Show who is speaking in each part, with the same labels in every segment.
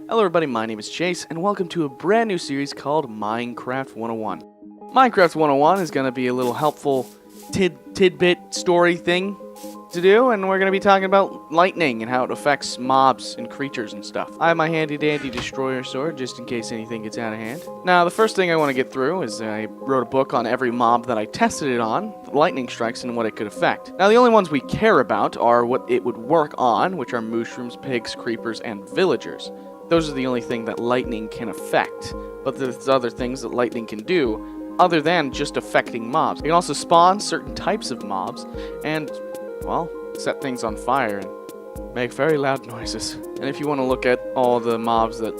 Speaker 1: Hello everybody, my name is Chase, and welcome to a brand new series called Minecraft 101. Minecraft 101 is going to be a little helpful tidbit story thing to do, and we're going to be talking about lightning and how it affects mobs and creatures and stuff. I have my handy dandy destroyer sword just in case anything gets out of hand. Now, the first thing I want to get through is I wrote a book on every mob that I tested it on, lightning strikes, and what it could affect. Now, the only ones we care about are what it would work on, which are mooshrooms, pigs, creepers, and villagers. Those are the only thing that lightning can affect, but there's other things that lightning can do other than just affecting mobs. It can also spawn certain types of mobs and, well, set things on fire and make very loud noises. And if you want to look at all the mobs that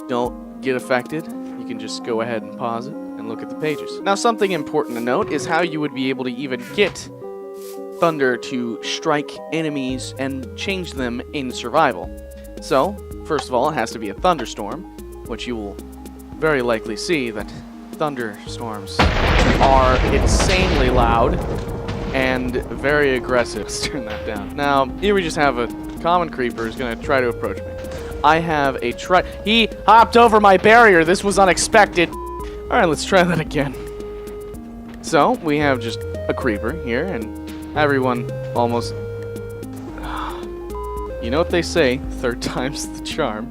Speaker 1: don't get affected, you can just go ahead and pause it and look at the pages. Now, something important to note is how you would be able to even get thunder to strike enemies and change them in survival. So, first of all, it has to be a thunderstorm, which you will very likely see that thunderstorms are insanely loud and very aggressive. Let's turn that down. Now, here we just have a common creeper who's going to try to approach me. I have a He hopped over my barrier. This was unexpected. Alright, let's try that again. So, we have just a creeper here, and everyone almost... You know what they say, third time's the charm.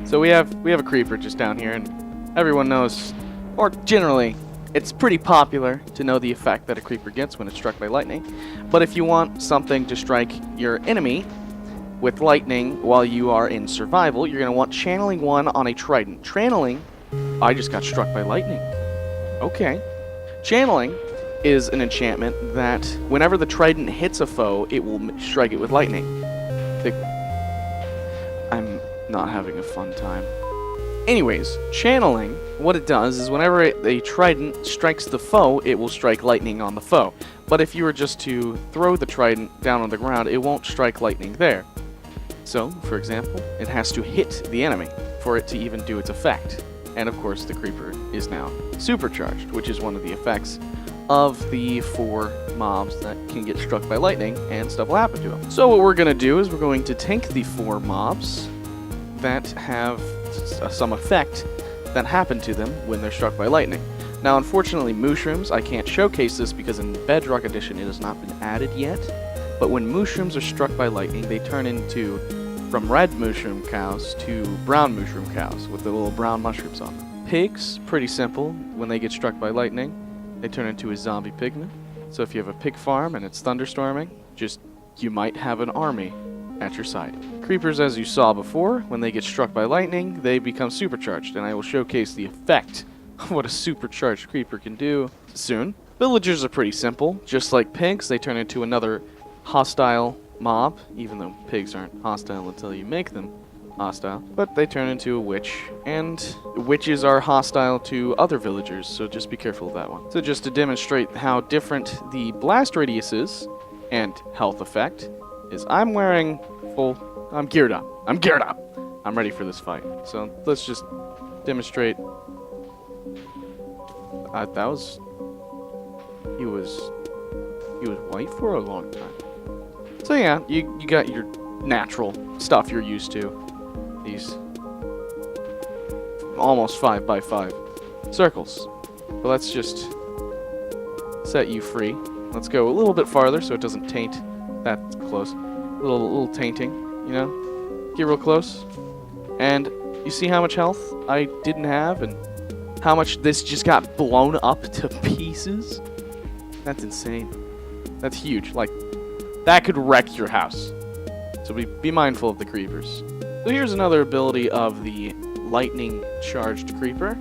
Speaker 1: So we have a creeper just down here, and everyone knows, or generally, it's pretty popular to know the effect that a creeper gets when it's struck by lightning. But if you want something to strike your enemy with lightning while you are in survival, you're going to want Channeling 1 on a trident. Channeling, I just got struck by lightning. Okay. Channeling is an enchantment that whenever the trident hits a foe, it will strike it with lightning. I'm not having a fun time. Anyways, channeling, what it does is whenever a trident strikes the foe, it will strike lightning on the foe. But if you were just to throw the trident down on the ground, it won't strike lightning there. So, for example, it has to hit the enemy for it to even do its effect. And of course, the creeper is now supercharged, which is one of the effects of the 4 mobs that can get struck by lightning, and stuff will happen to them. So what we're going to do is we're going to take the 4 mobs that have some effect that happen to them when they're struck by lightning. Now, unfortunately, mooshrooms, I can't showcase this because in Bedrock Edition it has not been added yet, but when mooshrooms are struck by lightning, they turn into, from red mooshroom cows to brown mooshroom cows with the little brown mushrooms on them. Pigs, pretty simple. When they get struck by lightning, they turn into a zombie pigman. So if you have a pig farm and it's thunderstorming, you might have an army at your side. Creepers, as you saw before, when they get struck by lightning, they become supercharged, and I will showcase the effect of what a supercharged creeper can do soon. Villagers are pretty simple. Just like pigs, they turn into another hostile mob, even though pigs aren't hostile until you make them hostile, but they turn into a witch, and witches are hostile to other villagers, so just be careful of that one. So just to demonstrate how different the blast radius is and health effect is I'm geared up. I'm ready for this fight. So let's just demonstrate. He was white for a long time. So yeah, you got your natural stuff you're used to. These almost 5x5 circles. But let's just set you free. Let's go a little bit farther so it doesn't taint that close. A little tainting, you know? Get real close. And you see how much health I didn't have and how much this just got blown up to pieces? That's insane. That's huge. Like, that could wreck your house. So be mindful of the creepers. So here's another ability of the lightning-charged creeper,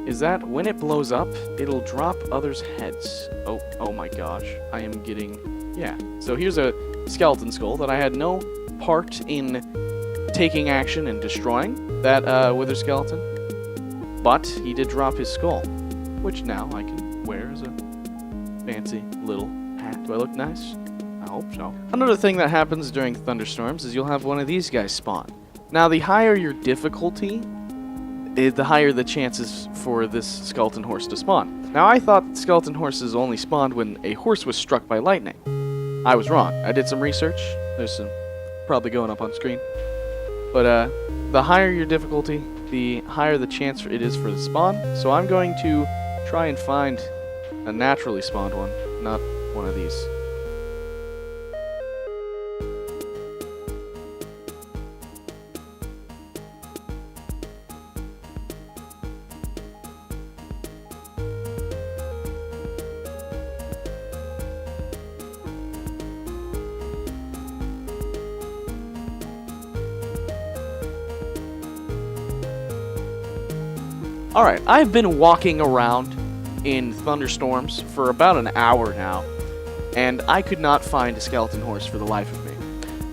Speaker 1: is that when it blows up, it'll drop others' heads. Oh my gosh, I am getting... Yeah, so here's a skeleton skull that I had no part in taking action and destroying, that wither skeleton, but he did drop his skull, which now I can wear as a fancy little hat. Do I look nice? I hope so. Another thing that happens during thunderstorms is you'll have one of these guys spawn. Now, the higher your difficulty, the higher the chances for this skeleton horse to spawn. Now, I thought skeleton horses only spawned when a horse was struck by lightning. I was wrong. I did some research. There's some probably going up on screen. But the higher your difficulty, the higher the chance it is for the spawn. So I'm going to try and find a naturally spawned one, not one of these. Alright, I've been walking around in thunderstorms for about an hour now, and I could not find a skeleton horse for the life of me.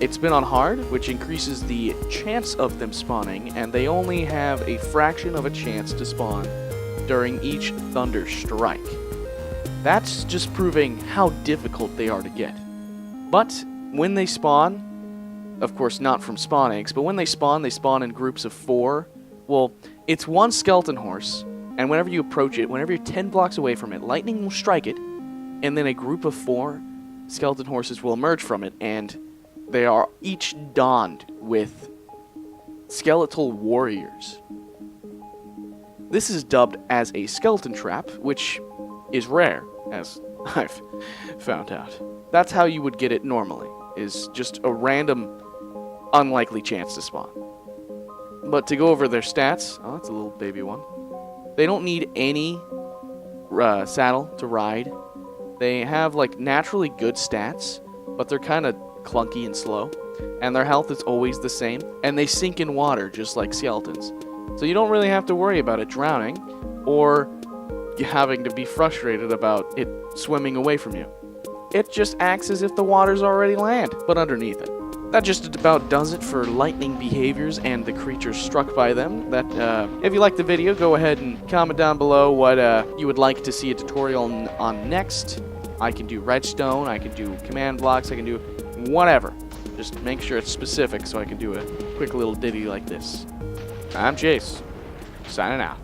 Speaker 1: It's been on hard, which increases the chance of them spawning, and they only have a fraction of a chance to spawn during each thunder strike. That's just proving how difficult they are to get. But when they spawn, of course not from spawn eggs, but when they spawn in groups of 4. Well, it's one skeleton horse, and whenever you approach it, whenever you're 10 blocks away from it, lightning will strike it, and then a group of 4 skeleton horses will emerge from it, and they are each donned with skeletal warriors. This is dubbed as a skeleton trap, which is rare, as I've found out. That's how you would get it normally, is just a random, unlikely chance to spawn. But to go over their stats, oh, that's a little baby one. They don't need any saddle to ride. They have like naturally good stats, but they're kind of clunky and slow. And their health is always the same. And they sink in water just like skeletons. So you don't really have to worry about it drowning or having to be frustrated about it swimming away from you. It just acts as if the water's already land, but underneath it. That just about does it for lightning behaviors and the creatures struck by them. If you liked the video, go ahead and comment down below what you would like to see a tutorial on next. I can do redstone, I can do command blocks, I can do whatever. Just make sure it's specific so I can do a quick little ditty like this. I'm Chase, signing out.